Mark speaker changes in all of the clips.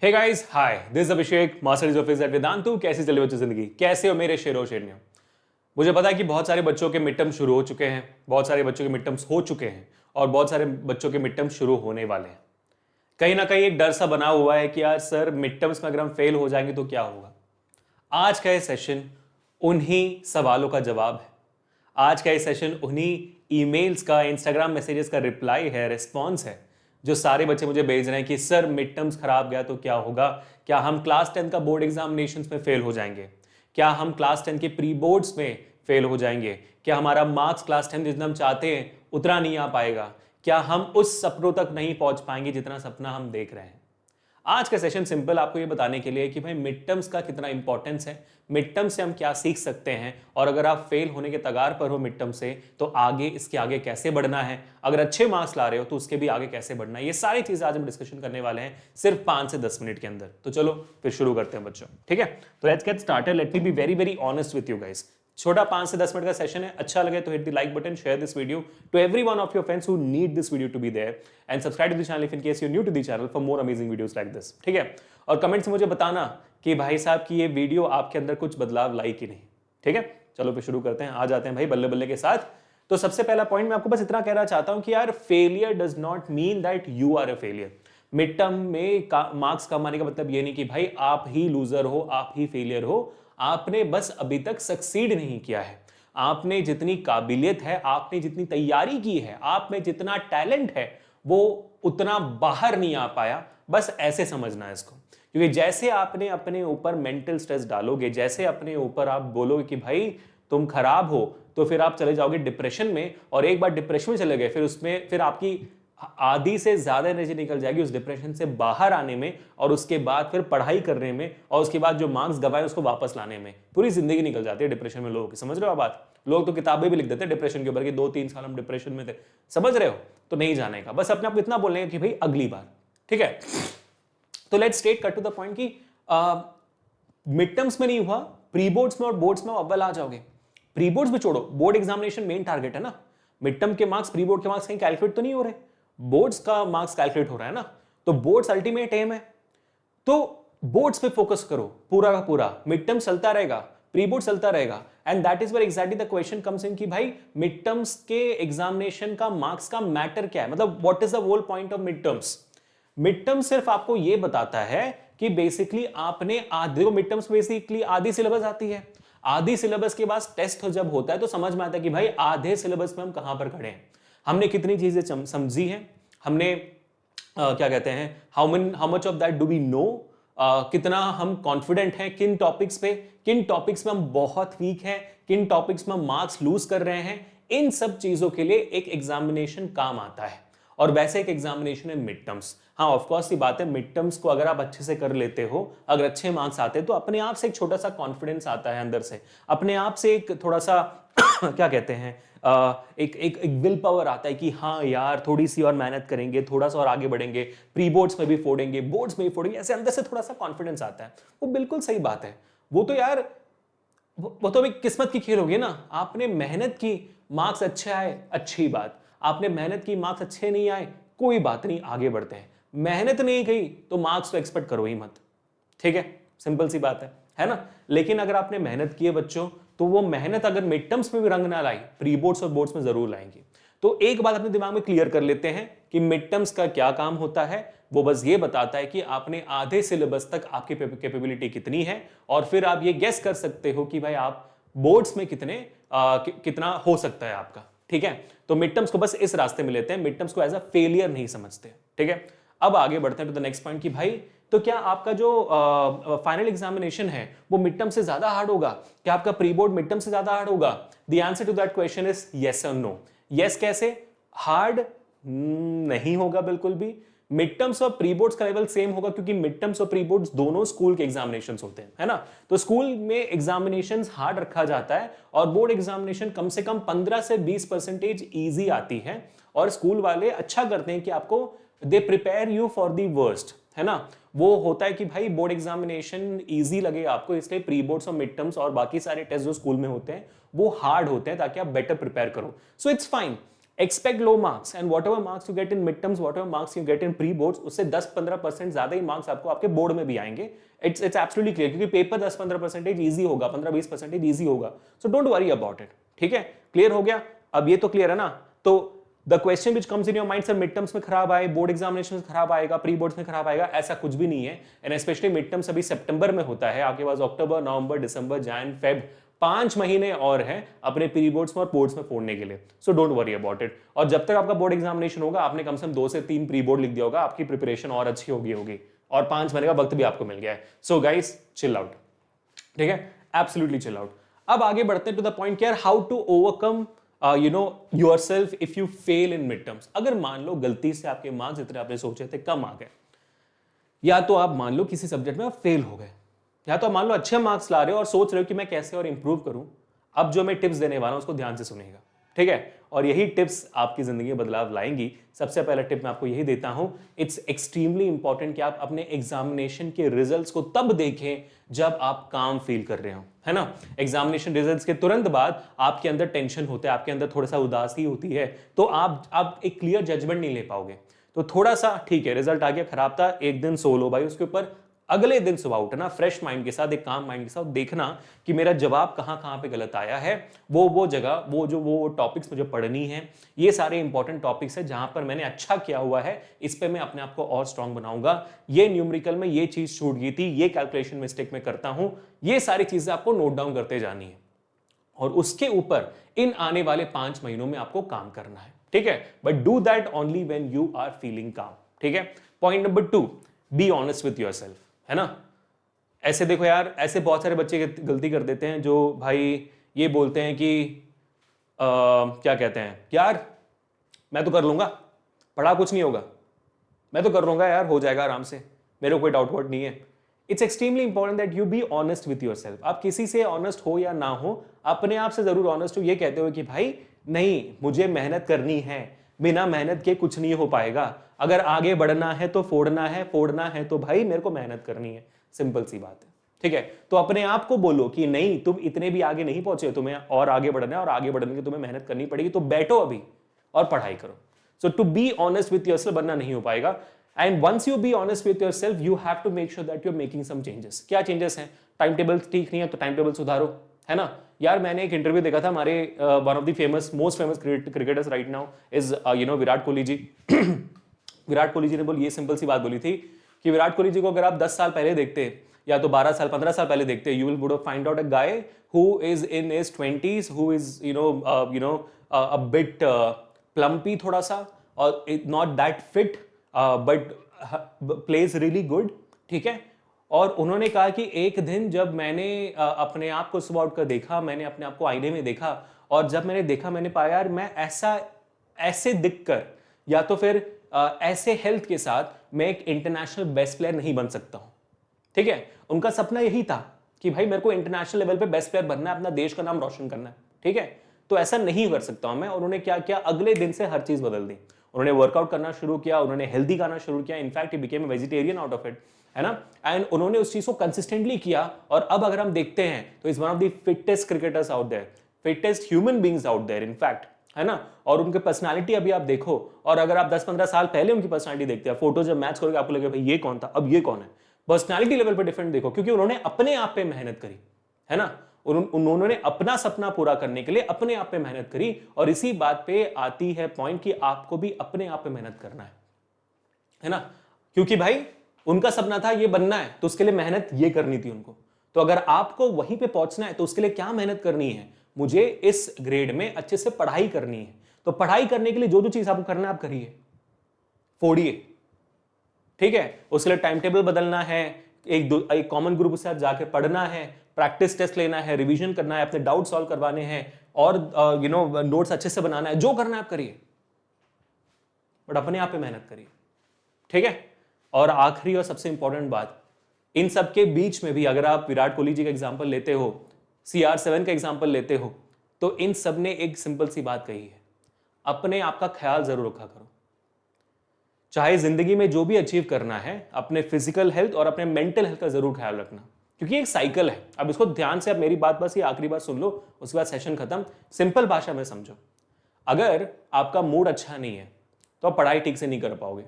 Speaker 1: Hey guys, hi, this is Abhishek, master of physics at Vedantu. कैसी चली बच्चों जिंदगी? कैसे हो मेरे शेरों शेरनियों? मुझे पता है कि बहुत सारे बच्चों के मिड टर्म शुरू हो चुके हैं, बहुत सारे बच्चों के मिड टर्म्स हो चुके हैं और बहुत सारे बच्चों के मिड टर्म शुरू होने वाले हैं। कहीं ना कहीं एक डर सा बना हुआ है कि यार सर, मिड टर्म्स में अगर हम फेल हो जाएंगे तो क्या होगा। आज का ये सेशन उन्हीं सवालों का जवाब है। आज का ये सेशन उन्हीं ईमेल्स का, इंस्टाग्राम मैसेजेस का रिप्लाई है, रिस्पॉन्स है, जो सारे बच्चे मुझे भेज रहे हैं कि सर मिड टर्म्स खराब गया तो क्या होगा। क्या हम क्लास 10 का बोर्ड एग्जामिनेशंस में फेल हो जाएंगे? क्या हम क्लास 10 के प्री बोर्ड्स में फेल हो जाएंगे? क्या हमारा मार्क्स क्लास 10 जितना हम चाहते हैं उतना नहीं आ पाएगा? क्या हम उस सपनों तक नहीं पहुंच पाएंगे जितना सपना हम देख रहे हैं? आज का सेशन सिंपल आपको ये बताने के लिए कि भाई मिड टर्म्स का कितना इंपॉर्टेंस है, मिड टर्म से हम क्या सीख सकते हैं, और अगर आप फेल होने के तगार पर हो मिड टर्म से तो आगे इसके आगे कैसे बढ़ना है, अगर अच्छे मार्क्स ला रहे हो तो उसके भी आगे कैसे बढ़ना है। ये सारी चीजें आज हम डिस्कशन करने वाले हैं सिर्फ 5 से 10 मिनट के अंदर। तो चलो फिर शुरू करते हैं बच्चों, ठीक है? तो let's get started. Let me be very very honest with you guys. छोटा 5 से 10 मिनट का सेशन है। अच्छा लगे तो hit the like button, share this video to every one of your friends who need this video to be there, and subscribe to the channel if in case you new to the channel for more amazing videos like this, ठीक है? और comment से मुझे बताना कि भाई साहब की ये वीडियो आपके अंदर कुछ बदलाव लाई कि नहीं, ठीक है? चलो फिर शुरू करते हैं। आ जाते हैं भाई बल्ले बल्ले के साथ। तो सबसे पहला पॉइंट मैं आपको बस इतना कहना चाहता हूं कि यार failure does not mean that you are a failure. Mid term में मार्क्स कम आने का मतलब ये नहीं कि भाई आप ही लूजर हो, आप ही फेलियर हो। आपने बस अभी तक सक्सीड नहीं किया है। आपने जितनी काबिलियत है, आपने जितनी तैयारी की है, आप में जितना टैलेंट है, वो उतना बाहर नहीं आ पाया। बस ऐसे समझना है इसको। क्योंकि जैसे आपने अपने ऊपर मेंटल स्ट्रेस डालोगे, जैसे अपने ऊपर आप बोलोगे कि भाई तुम खराब हो, तो फिर आप चले जाओगे डिप्रेशन में, और एक बार डिप्रेशन में चले गए फिर आपकी आधी से ज्यादा एनर्जी निकल जाएगी उस डिप्रेशन से बाहर आने में, और उसके बाद फिर पढ़ाई करने में, और उसके बाद जो मार्क्स गवाए उसको वापस लाने में। पूरी जिंदगी निकल जाती है डिप्रेशन में लोगों की। समझ रहे हो बात? लोग तो किताबें भी लिख देते हैं डिप्रेशन के ऊपर कि 2-3 साल हम डिप्रेशन में थे। समझ रहे हो? तो नहीं जाने का, बस अपने आप को इतना बोलने का कि भाई अगली बार, ठीक है? तो let's straight cut to the point कि मिड टर्म्स में नहीं हुआ, प्री बोर्ड्स में और बोर्ड्स में अव्वल आ जाओगे। प्री बोर्ड्स भी छोड़ो, बोर्ड एग्जामिनेशन मेन टारगेट है ना। मिड टर्म के मार्क्स प्री बोर्ड के मार्क्स कहीं कैलकुलेट तो नहीं हो रहे, बोर्ड्स का मार्क्स कैलकुलेट हो रहा है ना। तो बोर्ड्स अल्टीमेट एम है, तो बोर्ड्स पे फोकस करो पूरा का पूरा। मिड टर्म चलता रहेगा, प्री बोर्ड चलता रहेगा, and that is where exactly the question comes in कि भाई मिड टर्म्स के एग्जामिनेशन का मार्क्स का मैटर क्या है, मतलब what is the whole point of mid terms. Mid term सिर्फ आपको यह बताता है कि बेसिकली आपने आधे मिड टर्म्स बेसिकली आधी सिलेबस आती है। आधी सिलेबस के बाद टेस्ट जब होता है तो समझ में आता है कि भाई आधे सिलेबस में हम कहां पर खड़े हैं, हमने कितनी चीजें समझी हैं, हमने क्या कहते हैं, how much of that do we know, कितना हम कॉन्फिडेंट हैं किन टॉपिक्स पे, किन टॉपिक्स में हम बहुत वीक हैं, किन टॉपिक्स में हम मार्क्स लूज कर रहे हैं। इन सब चीजों के लिए एक एग्जामिनेशन काम आता है, और वैसे एक एग्जामिनेशन है मिड टर्म्स। हाँ, ऑफ कोर्स ये बात है, मिड टर्म्स को अगर आप अच्छे से कर लेते हो, अगर अच्छे मार्क्स आते हैं तो अपने आप से एक छोटा सा कॉन्फिडेंस आता है अंदर से, अपने आप से एक थोड़ा सा क्या कहते हैं, एक विल पावर आता है कि हाँ यार थोड़ी सी और मेहनत करेंगे, थोड़ा सा और आगे बढ़ेंगे, प्री बोर्ड्स में भी फोड़ेंगे, बोर्ड्स में भी फोड़ेंगे, ऐसे अंदर से थोड़ा सा कॉन्फिडेंस आता है। वो बिल्कुल सही बात है। वो तो यार वो तो अभी किस्मत की खेल होगी ना। आपने मेहनत की, मार्क्स अच्छे आए, अच्छी बात। आपने मेहनत की, मार्क्स अच्छे नहीं आए, कोई बात नहीं, आगे बढ़ते हैं। मेहनत नहीं गई तो मार्क्स तो एक्सपेक्ट करो ही मत, ठीक है? सिंपल सी बात है ना? लेकिन अगर आपने मेहनत की है बच्चों, तो वो मेहनत अगर मिड टर्म्स में भी रंग ना लाई, प्री बोर्ड्स और बोर्ड्स में जरूर लाएंगी। तो एक बात अपने दिमाग में क्लियर कर लेते हैं कि मिड टर्म्स का क्या काम होता है। वो बस ये बताता है कि आपने आधे सिलेबस तक आपकी कैपेबिलिटी कितनी है, और फिर आप ये गेस कर सकते हो कि भाई आप बोर्ड्स में कितना हो सकता है आपका, ठीक है? तो मिड टर्म्स को बस इस रास्ते में लेते हैं, मिड टर्म्स को एज अ फेलियर नहीं समझते, ठीक है? अब आगे बढ़ते हैं टू द नेक्स्ट पॉइंट कि भाई तो क्या आपका जो फाइनल एग्जामिनेशन है वो मिड टर्म से ज्यादा हार्ड होगा? क्या आपका प्री बोर्ड मिड टर्म से ज्यादा हार्ड होगा? The answer to that question is yes और नो। यस कैसे? हार्ड नहीं होगा बिल्कुल भी। मिड टर्म्स और प्री बोर्ड्स का लेवल सेम होगा, क्योंकि मिड टर्म्स और प्री बोर्ड्स दोनों स्कूल के एग्जामिनेशंस होते हैं, है ना? तो स्कूल में एग्जामिनेशंस हार्ड रखा जाता है, और बोर्ड एग्जामिनेशन कम से कम 15 से 20% ईजी आती है। और स्कूल वाले अच्छा करते हैं कि आपको they prepare you for the worst, है ना? वो होता है कि भाई बोर्ड एग्जामिनेशन इजी लगे आपको, इसलिए प्री बोर्ड्स और मिड टर्म्स और बाकी सारे टेस्ट जो स्कूल में होते हैं वो हार्ड होते हैं, ताकि आप बेटर प्रिपेयर करो। So it's fine. Expect low marks and what ever marks you get in mid terms, what ever marks you get in pre boards, उससे 10-15% ज्यादा ही मार्क्स आपको आपके बोर्ड में भी आएंगे. इट्स एब्सोल्युटली क्लियर, क्योंकि पेपर 10-15% ईजी होगा, 15-20% ईजी होगा. So don't worry about it. ठीक है, क्लियर हो गया. अब ये तो क्लियर है ना. तो the question which comes in your mind, sir mid terms में खराब आए, बोर्ड एग्जामिनेशन में खराब आएगा, प्री बोर्ड्स में खराब आएगा, ऐसा कुछ भी नहीं है. एंड स्पेशली मिड टर्म्स अभी सितंबर में होता है, आपके पास अक्टूबर, नवंबर, दिसंबर, जैन, फेब 5 महीने और हैं अपने प्री बोर्ड्स में और बोर्ड्स में फोड़ने के लिए. So don't worry about it. और जब तक आपका बोर्ड एग्जामिनेशन होगा, आपने कम से कम 2 से 3 प्री बोर्ड लिख दिया होगा, आपकी प्रिपरेशन और अच्छी होगी और 5 महीने का वक्त भी आपको मिल गया है. So guys chill out. ठीक है, एब्सोल्युटली चिल आउट. अब आगे बढ़ते हैं टू द पॉइंट, यार how to overcome yourself if you fail in mid terms. अगर मान लो गलती से आपके मार्क्स जितने आपने सोचे थे कम आ गए, या तो आप मान लो किसी सब्जेक्ट में आप फेल हो गए, या तो मान लो अच्छे मार्क्स ला रहे हो और सोच रहे हो कि मैं कैसे और इंप्रूव करूं. अब जो मैं टिप्स देने वाला हूं उसको ध्यान से सुनिएगा. ठीक है, और यही टिप्स आपकी जिंदगी में बदलाव लाएंगी. सबसे पहला टिप मैं आपको यही देता हूं, इट्स एक्सट्रीमली इंपॉर्टेंट कि आप अपने एग्जामिनेशन के रिजल्ट्स को तब देखें जब आप काम फील कर रहे हो, है ना. एग्जामिनेशन रिजल्ट्स के तुरंत बाद आपके अंदर टेंशन होता है, आपके अंदर थोड़ा सा उदासी होती है, तो आप एक क्लियर जजमेंट नहीं ले पाओगे. तो थोड़ा सा ठीक है, रिजल्ट आ गया, खराब था, एक दिन सो लो भाई उसके ऊपर, अगले दिन सुबह उठना फ्रेश माइंड के साथ, एक काम माइंड के साथ, देखना कि मेरा जवाब कहां कहां पे गलत आया है, वो जगह, वो टॉपिक्स मुझे पढ़नी है. ये सारे इंपॉर्टेंट टॉपिक्स है जहां पर मैंने अच्छा किया हुआ है, इस पे मैं अपने आप को और स्ट्रांग बनाऊंगा. ये न्यूमेरिकल में ये चीज छूट गई थी, ये कैलकुलेशन मिस्टेक में करता हूं. ये सारी चीजें आपको नोट डाउन करते जानी है और उसके ऊपर इन आने वाले 5 महीनों में आपको काम करना है. ठीक है, but do that only when you are feeling calm. ठीक है. Point number 2, be honest with yourself, है ना. ऐसे देखो यार, ऐसे बहुत सारे बच्चे गलती कर देते हैं जो भाई ये बोलते हैं कि क्या कहते हैं, यार मैं तो कर लूंगा, पढ़ा कुछ नहीं होगा, मैं तो कर लूंगा यार, हो जाएगा आराम से, मेरे को कोई डाउट वाउट नहीं है. It's extremely important that you be honest with yourself. आप किसी से ऑनेस्ट हो या ना हो, अपने आप से जरूर ऑनेस्ट हो, ये कहते हो कि भाई नहीं, मुझे मेहनत करनी है, बिना मेहनत के कुछ नहीं हो पाएगा. अगर आगे बढ़ना है तो फोड़ना है तो भाई मेरे को मेहनत करनी है. सिंपल सी बात है. ठीक है, तो अपने आप को बोलो कि नहीं, तुम इतने भी आगे नहीं पहुंचे, तुम्हें और आगे बढ़ना है और आगे बढ़ने की तुम्हें मेहनत करनी पड़ेगी, तो बैठो अभी और पढ़ाई करो. So to be honest with yourself बनना नहीं हो पाएगा. And once you be honest with yourself, you have to make sure that you are making some changes. क्या चेंजेस हैं? टाइम टेबल ठीक नहीं है तो टाइम टेबल सुधारो, है ना. यार मैंने एक इंटरव्यू देखा था, हमारे one of the most famous cricketers right now is Virat Kohli ji. Virat Kohli ji ने बोली, ये सिंपल सी बात बोली थी कि विराट कोहली जी को अगर आप 10 साल पहले देखते या तो 12 साल 15 साल पहले देखते, you will would have find out a guy who is in his 20s, who is a bit plumpy थोड़ा सा, और not that fit but plays really good. ठीक है, और उन्होंने कहा कि एक दिन जब मैंने अपने आप को सुबह उठकर देखा, मैंने अपने आप को आईने में देखा, और जब मैंने देखा मैंने पाया यार मैं ऐसे दिखकर या तो फिर ऐसे हेल्थ के साथ मैं एक इंटरनेशनल बेस्ट प्लेयर नहीं बन सकता हूं. ठीक है, उनका सपना यही था कि भाई मेरे को इंटरनेशनल लेवल पे बेस्ट प्लेयर बनना है, अपना देश का नाम रोशन करना है. ठीक है, तो ऐसा नहीं कर सकता हूं मैं. और उन्होंने क्या किया, अगले दिन से हर चीज बदल दी. उन्होंने वर्कआउट करना शुरू किया, उन्होंने हेल्दी खाना शुरू किया, in fact he became a vegetarian out of it, है ना. एंड उन्होंने उस चीज को कंसिस्टेंटली किया, और अब अगर हम देखते हैं तो is one of the fittest cricketers out there, fittest human beings out there in fact, है ना. और उनकी पर्सनालिटी अभी आप देखो, और अगर आप 10-15 साल पहले उनकी पर्सनालिटी देखते हैं, फोटो जब मैच करोगे आपको लगेगा भाई ये कौन था, अब ये कौन है. पर्सनालिटी लेवल पर डिफरेंट देखो, क्योंकि उन्होंने अपने आप पे मेहनत करी, है ना. उन्होंने अपना सपना पूरा करने के लिए अपने आप पे मेहनत करी. और इसी बात पे आती है पॉइंट कि आपको भी अपने आप पे मेहनत करना है ना. क्योंकि भाई उनका सपना था ये बनना है, तो उसके लिए मेहनत ये करनी थी उनको. तो अगर आपको वहीं पे पहुंचना है तो उसके लिए क्या मेहनत करनी है, मुझे इस ग्रेड में अच्छे से पढ़ाई करनी है. तो पढ़ाई करने के लिए जो जो चीज आपको करना है आप करिए, फोड़िए. ठीक है, उसके लिए टाइम टेबल बदलना है, एक कॉमन ग्रुप के साथ जाकर पढ़ना है, प्रैक्टिस टेस्ट लेना है, रिवीजन करना है, अपने डाउट सॉल्व करवाने हैं, और नोट्स अच्छे से बनाना है. जो करना है आप करिए, बट अपने आप पे मेहनत करिए. ठीक है, और आखिरी और सबसे इंपॉर्टेंट बात, इन सब के बीच में भी अगर आप विराट कोहली जी का एग्जांपल लेते हो, CR7 का एग्जांपल लेते हो, तो इन सब ने एक सिंपल सी बात कही है, अपने आप का ख्याल जरूर रखा करो. चाहे जिंदगी में जो भी अचीव करना है, अपने फिजिकल हेल्थ और अपने मेंटल हेल्थ का जरूर ख्याल रखना, क्योंकि एक साइकिल है. अब इसको ध्यान से, अब मेरी बात बस ये आखिरी बात सुन लो, उसके बाद सेशन खत्म. सिंपल भाषा में समझो, अगर आपका मूड अच्छा नहीं है तो आप पढ़ाई ठीक से नहीं कर पाओगे,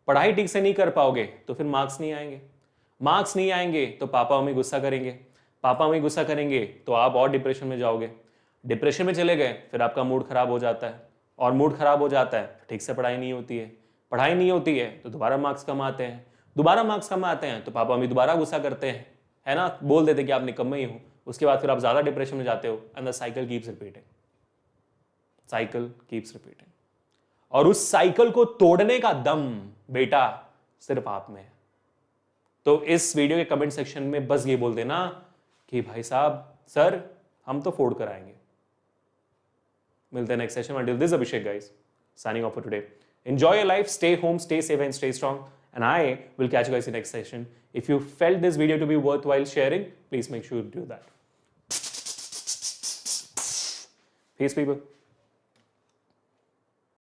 Speaker 1: पढ़ाई ठीक से नहीं कर पाओगे तो फिर मार्क्स नहीं आएंगे, मार्क्स नहीं आएंगे तो पापा मम्मी गुस्सा करेंगे, पापा मम्मी गुस्सा करेंगे तो आप और डिप्रेशन में जाओगे, डिप्रेशन में चले गए फिर आपका मूड खराब हो जाता है, और मूड खराब हो जाता है ठीक से पढ़ाई नहीं होती है, पढ़ाई नहीं होती है तो दोबारा मार्क्स कम आते हैं, दोबारा मार्क्स कम आते हैं तो पापा मम्मी दोबारा गुस्सा करते हैं, है ना, बोल देते कि आप निकम्मे ही हो, उसके बाद फिर आप ज्यादा डिप्रेशन में जाते हो and the cycle keeps repeating, cycle keeps repeating. और उस साइकिल को तोड़ने का दम बेटा सिर्फ आप में है। तो इस वीडियो के कमेंट सेक्शन में बस ये बोल देना कि भाई साहब सर हम तो फोड़ कर आएंगे। मिलते हैं next session. Until this, Abhishek guys, signing off for today. Enjoy your life, stay home, stay safe and stay strong, and I will catch you guys in the next session. If you felt this video to be worthwhile sharing, please make sure to do that. Peace people.